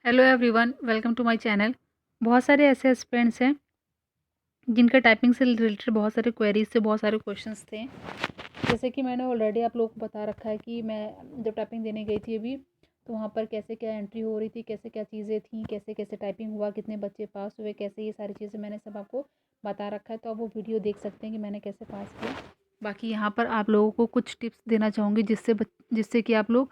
Hello everyone, welcome to my channel. बहुत सारे ऐसे एस्पिरेंट्स हैं जिनका टाइपिंग से रिलेटेड बहुत सारे क्वेरीज थे, बहुत सारे क्वेश्चंस थे। जैसे कि मैंने ऑलरेडी आप लोगों को बता रखा है कि मैं जब टाइपिंग देने गई थी अभी, तो वहाँ पर कैसे क्या एंट्री हो रही थी, कैसे क्या चीज़ें थी, कैसे कैसे टाइपिंग हुआ, कितने बच्चे पास हुए, कैसे ये सारी चीज़ें मैंने सब आपको बता रखा है। तो आप वो वीडियो देख सकते हैं कि मैंने कैसे पास किया। बाकी यहाँ पर आप लोगों को कुछ टिप्स देना चाहूँगी जिससे कि आप लोग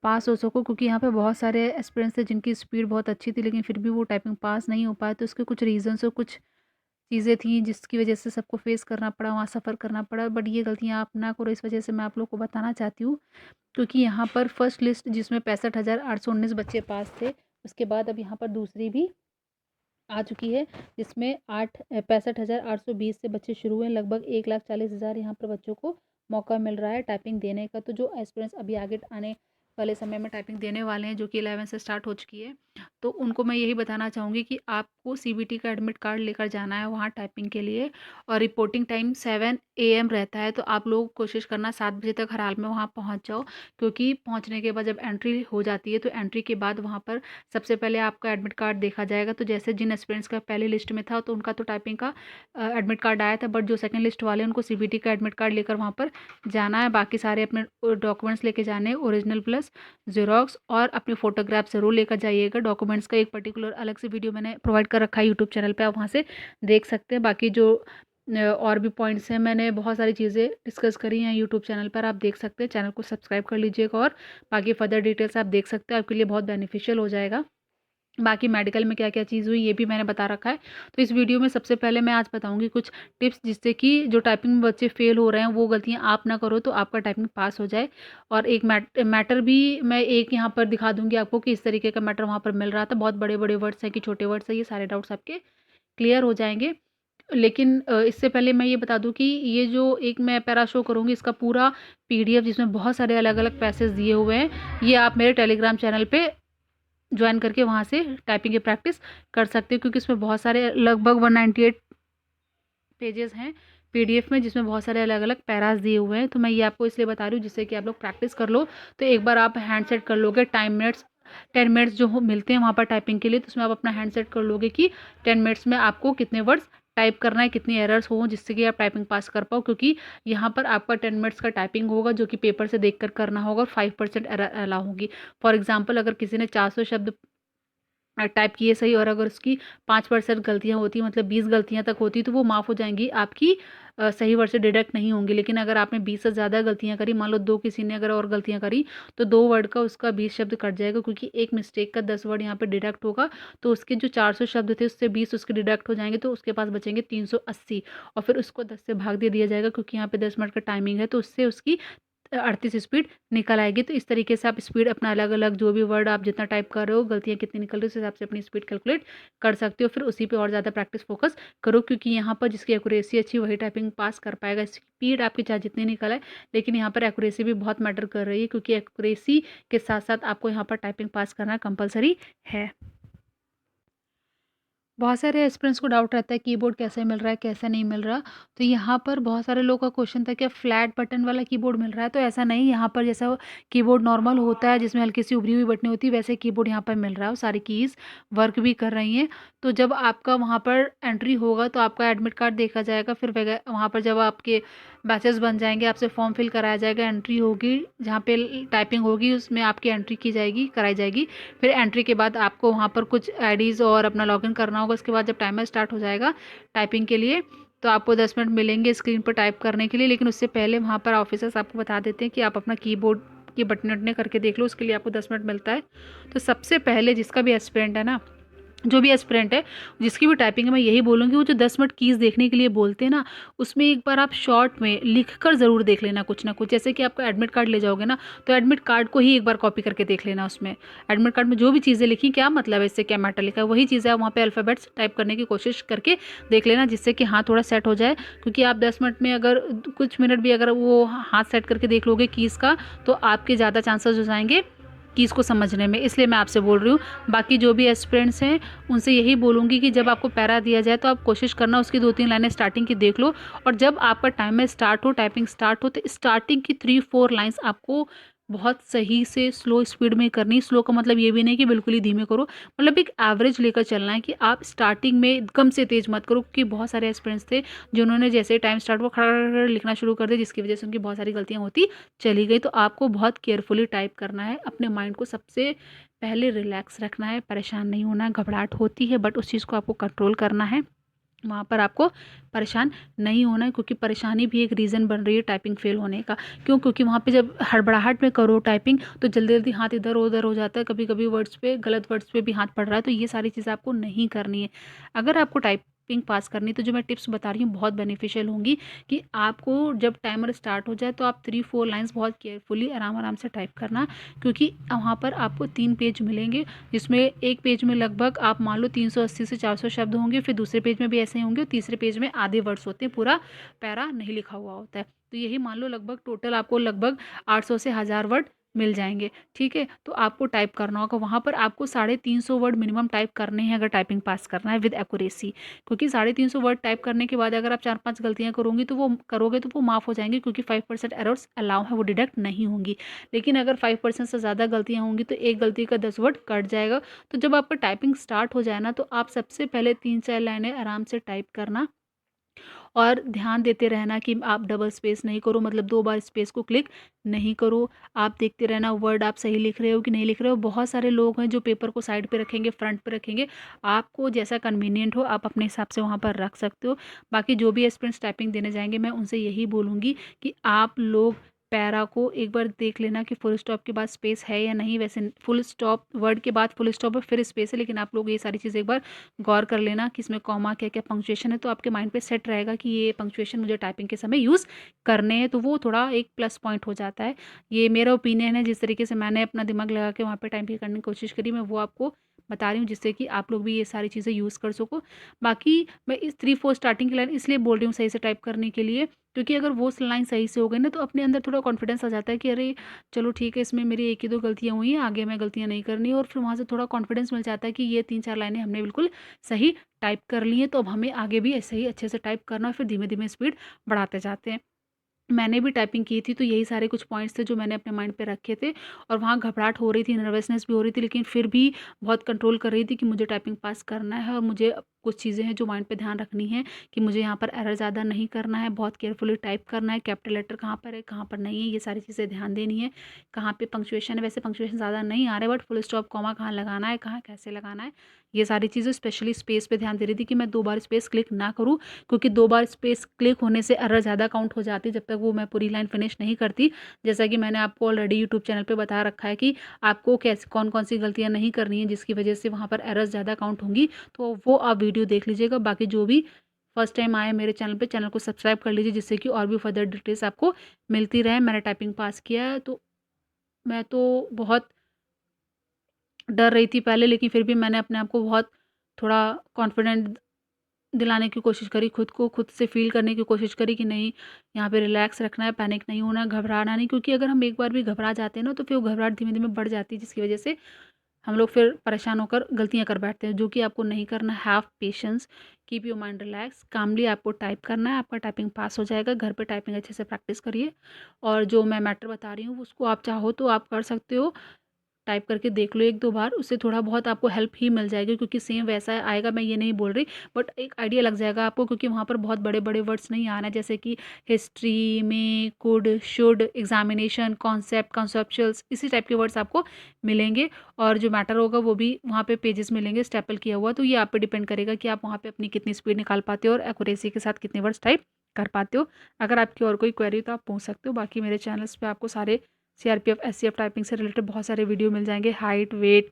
पास हो सको, क्योंकि यहाँ पे बहुत सारे एस्पिरेंट्स थे जिनकी स्पीड बहुत अच्छी थी लेकिन फिर भी वो टाइपिंग पास नहीं हो पाए। तो उसके कुछ रीज़न्स और कुछ चीज़ें थी जिसकी वजह से सबको फेस करना पड़ा, वहाँ सफ़र करना पड़ा। बट ये गलतियाँ आप ना करो, इस वजह से मैं आप लोग को बताना चाहती हूँ। क्योंककि यहाँ पर फर्स्ट लिस्ट जिसमें 65,819 बच्चे पास थे, उसके बाद अब यहाँ पर दूसरी भी आ चुकी है जिसमें 65,820 से बच्चे शुरू हुए। लगभग 1,40,000 यहाँ पर बच्चों को मौका मिल रहा है टाइपिंग देने का। तो जो एस्पिरेंट्स अभी आगे आने वाले समय में टाइपिंग देने वाले हैं, जो कि 11 से स्टार्ट हो चुकी है, तो उनको मैं यही बताना चाहूँगी कि आपको सीबीटी का एडमिट कार्ड लेकर जाना है वहाँ टाइपिंग के लिए। और रिपोर्टिंग टाइम 7 AM रहता है, तो आप लोग कोशिश करना 7 बजे तक हर हाल में वहाँ पहुँच जाओ। क्योंकि पहुँचने के बाद जब एंट्री हो जाती है, तो एंट्री के बाद वहाँ पर सबसे पहले आपका एडमिट कार्ड देखा जाएगा। तो जैसे जिन एस्पिरेंट्स का पहली लिस्ट में था, तो उनका तो टाइपिंग का एडमिट कार्ड आया था, बट जो सेकंड लिस्ट वाले उनको सीबीटी का एडमिट कार्ड लेकर वहाँ पर जाना है। बाकी सारे अपने डॉक्यूमेंट्स लेके जाने हैं, ओरिजिनल प्लस ज़ेरॉक्स, और अपने फ़ोटोग्राफ ज़रूर लेकर जाइएगा। डॉक्यूमेंट्स का एक पर्टिकुलर अलग से वीडियो मैंने प्रोवाइड कर रखा है यूट्यूब चैनल पे, आप वहाँ से देख सकते हैं। बाकी जो और भी पॉइंट्स हैं, मैंने बहुत सारी चीज़ें डिस्कस करी हैं यूट्यूब चैनल पर, आप देख सकते हैं। चैनल को सब्सक्राइब कर लीजिएगा और बाकी फर्दर डिटेल्स आप देख सकते हैं, आपके लिए बहुत बेनिफिशियल हो जाएगा। बाकी मेडिकल में क्या क्या चीज़ हुई ये भी मैंने बता रखा है। तो इस वीडियो में सबसे पहले मैं आज बताऊंगी कुछ टिप्स, जिससे कि जो टाइपिंग में बच्चे फेल हो रहे हैं वो गलतियां आप ना करो, तो आपका टाइपिंग पास हो जाए। और एक मैटर भी मैं एक यहाँ पर दिखा दूंगी आपको कि इस तरीके का मैटर वहाँ पर मिल रहा था। बहुत बड़े बड़े वर्ड्स हैं कि छोटे वर्ड्स हैं, ये सारे डाउट्स आपके क्लियर हो जाएंगे। लेकिन इससे पहले मैं ये बता दूं कि ये जो एक मैं पैरा शो करूँगी, इसका पूरा PDF जिसमें बहुत सारे अलग अलग पैसेज दिए हुए हैं, ये आप मेरे टेलीग्राम चैनल पे ज्वाइन करके वहाँ से टाइपिंग की प्रैक्टिस कर सकते हो। क्योंकि इसमें बहुत सारे लगभग 198 पेजेस हैं PDF में, जिसमें बहुत सारे अलग अलग पैराज दिए हुए हैं। तो मैं ये आपको इसलिए बता रही हूँ जिससे कि आप लोग प्रैक्टिस कर लो। तो एक बार आप हैंड सेट कर लोगे, टाइम मिनट्स 10 मिनट्स जो मिलते हैं वहाँ पर टाइपिंग के लिए, तो उसमें आप अपना हैंड सेट कर लोगे कि 10 मिनट्स में आपको कितने वर्ड्स टाइप करना है, कितनी एरर्स हो, जिससे कि आप टाइपिंग पास कर पाओ। क्योंकि यहाँ पर आपका 10 मिनट्स का टाइपिंग होगा जो कि पेपर से देख कर करना होगा, और 5% एरर अलाउ होगी। फॉर एग्जाम्पल, अगर किसी ने 400 शब्द टाइप किए सही, और अगर उसकी 5% गलतियाँ होती, मतलब 20 गलतियाँ तक होती, तो वो माफ़ हो जाएंगी, आपकी सही वर्ड से डिडक्ट नहीं होंगी। लेकिन अगर आपने 20 से ज़्यादा गलतियाँ करी, मान लो 2 किसी ने अगर और गलतियाँ करी, तो 2 वर्ड का उसका 20 शब्द कट जाएगा। क्योंकि एक मिस्टेक का 10 वर्ड यहाँ पे डिडक्ट होगा। तो उसके जो 400 शब्द थे उससे 20 उसके डिडक्ट हो जाएंगे, तो उसके पास बचेंगे 380। और फिर उसको 10 से भाग दे दिया जाएगा, क्योंकि यहाँ पे 10 मिनट का टाइमिंग है, तो उससे उसकी 38 स्पीड निकल आएगी। तो इस तरीके से आप स्पीड अपना अलग अलग जो भी वर्ड आप जितना टाइप कर रहे हो, गलतियाँ कितनी निकल रही है, उस हिसाब से अपनी स्पीड कैलकुलेट कर सकते हो। फिर उसी पे और ज़्यादा प्रैक्टिस फोकस करो, क्योंकि यहाँ पर जिसकी एक्यूरेसी अच्छी वही टाइपिंग पास कर पाएगा। स्पीड आपकी चाहे जितनी निकल आए, लेकिन यहाँ पर एक्यूरेसी भी बहुत मैटर कर रही है, क्योंकि एक्यूरेसी के साथ साथ आपको यहाँ पर टाइपिंग पास करना कंपलसरी है। बहुत सारे एस्पिरेंट्स को डाउट रहता है कीबोर्ड कैसे मिल रहा है, कैसे नहीं मिल रहा। तो यहाँ पर बहुत सारे लोगों का क्वेश्चन था कि फ्लैट बटन वाला कीबोर्ड मिल रहा है, तो ऐसा नहीं। यहाँ पर जैसा कीबोर्ड नॉर्मल होता है जिसमें हल्की सी उभरी हुई बटनें होती है, वैसे कीबोर्ड यहाँ पर मिल रहा है, और सारी कीज़ वर्क भी कर रही हैं। तो जब आपका वहाँ पर एंट्री होगा, तो आपका एडमिट कार्ड देखा जाएगा। फिर वहाँ पर जब आपके बैचेस बन जाएंगे, आपसे फॉर्म फिल कराया जाएगा, एंट्री होगी, जहाँ पे टाइपिंग होगी उसमें आपकी एंट्री की जाएगी, कराई जाएगी। फिर एंट्री के बाद आपको वहाँ पर कुछ आईडीज़ और अपना लॉगिन करना होगा। उसके बाद जब टाइमर स्टार्ट हो जाएगा टाइपिंग के लिए, तो आपको 10 मिनट मिलेंगे स्क्रीन पर टाइप करने के लिए। लेकिन उससे पहले वहाँ पर ऑफिसर्स आपको बता देते हैं कि आप अपना कीबोर्ड की बटन वटने करके देख लो, उसके लिए आपको 10 मिनट मिलता है। तो सबसे पहले जिसका भी एस्पिरेंट है ना, जो भी एस्पिरेंट है, जिसकी भी टाइपिंग है, मैं यही बोलूँगी वो जो 10 मिनट कीज़ देखने के लिए बोलते हैं ना, उसमें एक बार आप शॉर्ट में लिख कर ज़रूर देख लेना कुछ ना कुछ। जैसे कि आपका एडमिट कार्ड ले जाओगे ना, तो एडमिट कार्ड को ही एक बार कॉपी करके देख लेना। उसमें एडमिट कार्ड में जो भी चीज़ें लिखी, क्या मतलब है इससे, क्या मैटर लिखा है, वही चीज़ें आप वहाँ पे अल्फ़ाबेट्स टाइप करने की कोशिश करके देख लेना, जिससे कि हाँ थोड़ा सेट हो जाए। क्योंकि आप 10 मिनट में अगर कुछ मिनट भी अगर वो हाथ सेट करके देख लोगे कीज़ का, तो आपके ज़्यादा चांसेस हो जाएंगे कीज़ को समझने में। इसलिए मैं आपसे बोल रही हूँ। बाकी जो भी एस्पिरेंट्स हैं उनसे यही बोलूँगी कि जब आपको पैरा दिया जाए, तो आप कोशिश करना उसकी 2-3 लाइनें स्टार्टिंग की देख लो। और जब आपका टाइम में स्टार्ट हो, टाइपिंग स्टार्ट हो, तो स्टार्टिंग की 3-4 लाइन्स आपको बहुत सही से स्लो स्पीड में करनी। स्लो का मतलब ये भी नहीं कि बिल्कुल ही धीमे करो, मतलब एक एवरेज लेकर चलना है कि आप स्टार्टिंग में एकदम से तेज़ मत करो, क्योंकि बहुत सारे एस्पिरेंट्स थे जिन्होंने जैसे टाइम स्टार्ट वो खड़ा लिखना शुरू कर दिया, जिसकी वजह से उनकी बहुत सारी गलतियाँ होती चली गई। तो आपको बहुत केयरफुली टाइप करना है, अपने माइंड को सबसे पहले रिलैक्स रखना है, परेशान नहीं होना है। घबराहट होती है बट उस चीज़ को आपको कंट्रोल करना है, वहाँ पर आपको परेशान नहीं होना है, क्योंकि परेशानी भी एक रीज़न बन रही है टाइपिंग फ़ेल होने का। क्यों? क्योंकि वहाँ पे जब हड़बड़ाहट में करो टाइपिंग तो जल्दी-जल्दी हाथ इधर-उधर हो जाता है, कभी-कभी वर्ड्स पे गलत वर्ड्स पे भी हाथ पड़ रहा है, तो ये सारी चीज़ें आपको नहीं करनी है। अगर आपको टाइपिंग पास करनी है तो जो मैं टिप्स बता रही हूँ बहुत बेनिफिशियल होंगी, कि आपको जब टाइमर स्टार्ट हो जाए तो आप 3-4 लाइन्स बहुत केयरफुली आराम-आराम से टाइप करना, क्योंकि वहाँ पर आपको 3 पेज मिलेंगे, जिसमें एक पेज में लगभग आप मान लो 380 से 400 शब्द होंगे, फिर दूसरे पेज में भी ऐसे ही होंगे, और तीसरे पेज में आधे वर्ड्स होते हैं, पूरा पैरा नहीं लिखा हुआ होता है। तो यही मान लो लगभग टोटल आपको लगभग 800 से 1000 वर्ड मिल जाएँगे, ठीक है? तो आपको टाइप करना होगा, वहाँ पर आपको 350 वर्ड मिनिमम टाइप करने हैं अगर टाइपिंग पास करना है विद एक्यूरेसी, क्योंकि 350 वर्ड टाइप करने के बाद अगर आप 4-5 गलतियाँ करोगे तो वो माफ़ हो जाएँगी, क्योंकि 5% एरर्स अलाउ है, वो डिडक्ट नहीं होंगी। लेकिन अगर 5% से ज़्यादा गलतियाँ होंगी तो एक गलती का 10 वर्ड कट जाएगा। तो जब आपका टाइपिंग स्टार्ट हो जाए ना, तो आप सबसे पहले 3-4 लाइनें आराम से टाइप करना, और ध्यान देते रहना कि आप डबल स्पेस नहीं करो, मतलब 2 बार स्पेस को क्लिक नहीं करो। आप देखते रहना वर्ड आप सही लिख रहे हो कि नहीं लिख रहे हो। बहुत सारे लोग हैं जो पेपर को साइड पे रखेंगे, फ्रंट पे रखेंगे। आपको जैसा कन्वीनिएंट हो आप अपने हिसाब से वहाँ पर रख सकते हो। बाकी जो भी एस्पिरेंट्स टाइपिंग देने जाएँगे मैं उनसे यही बोलूँगी कि आप लोग पैरा को एक बार देख लेना कि फुल स्टॉप के बाद स्पेस है या नहीं। वैसे फुल स्टॉप वर्ड के बाद फुल स्टॉप है, फिर स्पेस है, लेकिन आप लोग ये सारी चीज़ें एक बार गौर कर लेना कि इसमें कॉमा क्या-क्या पंक्चुएशन है, तो आपके माइंड पे सेट रहेगा कि ये पंक्चुएशन मुझे टाइपिंग के समय यूज़ करने हैं, तो वो थोड़ा एक प्लस पॉइंट हो जाता है। ये मेरा ओपिनियन है, जिस तरीके से मैंने अपना दिमाग लगा के वहाँ पे टाइपिंग करने की कोशिश करी, मैं वो आपको बता रही हूँ, जिससे कि आप लोग भी ये सारी चीज़ें यूज़ कर सको। बाकी मैं इस 3-4 स्टार्टिंग की लाइन इसलिए बोल रही हूँ सही से टाइप करने के लिए, क्योंकि अगर वो लाइन सही से हो गई ना, तो अपने अंदर थोड़ा कॉन्फिडेंस आ जाता है कि अरे चलो ठीक है, इसमें मेरी 1 ही 2 गलतियाँ हुई हैं, आगे मैं गलतियाँ नहीं करनी, और फिर वहाँ से थोड़ा कॉन्फिडेंस मिल जाता है कि ये 3-4 लाइनें हमने बिल्कुल सही टाइप कर ली है, तो अब हमें आगे भी ऐसे ही अच्छे से टाइप करना है, फिर धीमे-धीमे स्पीड बढ़ाते जाते हैं। मैंने भी टाइपिंग की थी, तो यही सारे कुछ पॉइंट्स थे जो मैंने अपने माइंड पे रखे थे, और वहाँ घबराहट हो रही थी, नर्वसनेस भी हो रही थी, लेकिन फिर भी बहुत कंट्रोल कर रही थी कि मुझे टाइपिंग पास करना है, और मुझे कुछ चीज़ें हैं जो माइंड पे ध्यान रखनी है कि मुझे यहाँ पर एरर ज़्यादा नहीं करना है, बहुत केयरफुली टाइप करना है, कैपिटल लेटर कहाँ पर है, कहाँ पर नहीं है, ये सारी चीज़ें ध्यान देनी है। कहाँ पे पंक्चुएशन है, वैसे पंक्चुएशन ज़्यादा नहीं आ रहे, बट फुल स्टॉप, कॉमा कहाँ लगाना है, कहाँ कैसे लगाना है, ये सारी चीज़ें स्पेशली स्पेस पे ध्यान दे रही थी कि मैं 2 बार स्पेस क्लिक ना करूँ, क्योंकि 2 बार स्पेस क्लिक होने से एरर ज़्यादा काउंट हो जाती है, जब तक वो मैं पूरी लाइन फिनिश नहीं करती। जैसा कि मैंने आपको ऑलरेडी यूट्यूब चैनल पे बता रखा है कि आपको कैसे कौन-कौन सी गलतियाँ नहीं करनी है, जिसकी वजह से वहाँ पर एरर्स ज़्यादा काउंट होंगी, तो वो आप वीडियो देख लीजिएगा। बाकी जो भी फर्स्ट टाइम आए मेरे चैनल पे, चैनल को सब्सक्राइब कर लीजिए, जिससे कि और भी फर्दर डिटेल्स आपको मिलती रहे। मैंने टाइपिंग पास किया है, तो मैं तो बहुत डर रही थी पहले, लेकिन फिर भी मैंने अपने आप को बहुत थोड़ा कॉन्फिडेंट दिलाने की कोशिश करी, खुद को खुद से फ़ील करने की कोशिश करी कि नहीं, यहाँ पे रिलैक्स रखना है, पैनिक नहीं होना है, घबराना नहीं, क्योंकि अगर हम एक बार भी घबरा जाते हैं ना, तो फिर वो घबराहट धीमे-धीमे बढ़ जाती है, जिसकी वजह से हम लोग फिर परेशान होकर गलतियाँ कर बैठते हैं, जो कि आपको नहीं करना। Have patience, keep your mind relax, calmly आपको टाइप करना है, आपका टाइपिंग पास हो जाएगा। घर पे टाइपिंग अच्छे से प्रैक्टिस करिए, और जो मैं मैटर बता रही हूँ, उसको आप चाहो तो आप कर सकते हो। टाइप करके देख लो 1-2 बार, उससे थोड़ा बहुत आपको हेल्प ही मिल जाएगी, क्योंकि सेम वैसा आएगा मैं ये नहीं बोल रही, बट एक आइडिया लग जाएगा आपको, क्योंकि वहाँ पर बहुत बड़े-बड़े वर्ड्स नहीं आना है, जैसे कि हिस्ट्री में कुड, शुड, एग्ज़ामिनेशन, कॉन्सेप्ट, कॉन्सेप्चुअल्स, इसी टाइप के वर्ड्स आपको मिलेंगे, और जो मैटर होगा वो भी वहाँ पे पेजेस मिलेंगे स्टेपल किया हुआ। तो ये आप पे डिपेंड करेगा कि आप वहाँ पे अपनी कितनी स्पीड निकाल पाते हो, और एक्यूरेसी के साथ कितने वर्ड्स टाइप कर पाते हो। अगर आपकी और कोई क्वेरी तो आप पूछ सकते हो। बाकी मेरे चैनल्स पे आपको सारे सीआरपीएफ, एससीएफ टाइपिंग से रिलेटेड बहुत सारे वीडियो मिल जाएंगे। हाइट, वेट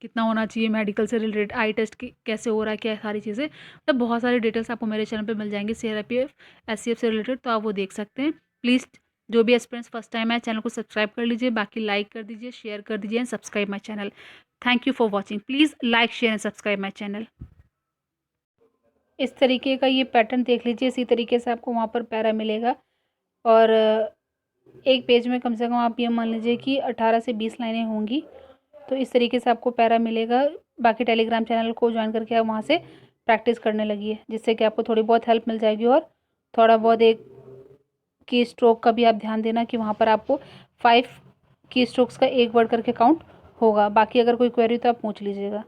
कितना होना चाहिए, मेडिकल से रिलेटेड, आई टेस्ट कैसे हो रहा है, क्या सारी चीज़ें, मतलब बहुत सारे डिटेल्स आपको मेरे चैनल पे मिल जाएंगे सीआरपीएफ, एससीएफ से रिलेटेड, तो आप वो देख सकते हैं। प्लीज़ जो भी एस्पिरेंट्स फर्स्ट टाइम है, चैनल को सब्सक्राइब कर लीजिए, बाकी लाइक कर दीजिए, शेयर कर दीजिए, and subscribe my channel. Thank you for watching. Please like, share and subscribe my channel. इस तरीके का ये पैटर्न देख लीजिए, इसी तरीके से आपको वहाँ पर पैरा मिलेगा, और एक पेज में कम से कम आप ये मान लीजिए कि 18 से 20 लाइनें होंगी, तो इस तरीके से आपको पैरा मिलेगा। बाकी टेलीग्राम चैनल को ज्वाइन करके आप वहाँ से प्रैक्टिस करने लगिए, जिससे कि आपको थोड़ी बहुत हेल्प मिल जाएगी, और थोड़ा बहुत एक की स्ट्रोक का भी आप ध्यान देना कि वहाँ पर आपको 5 की स्ट्रोक्स का एक वर्ड करके काउंट होगा। बाकी अगर कोई क्वेरी तो आप पूछ लीजिएगा।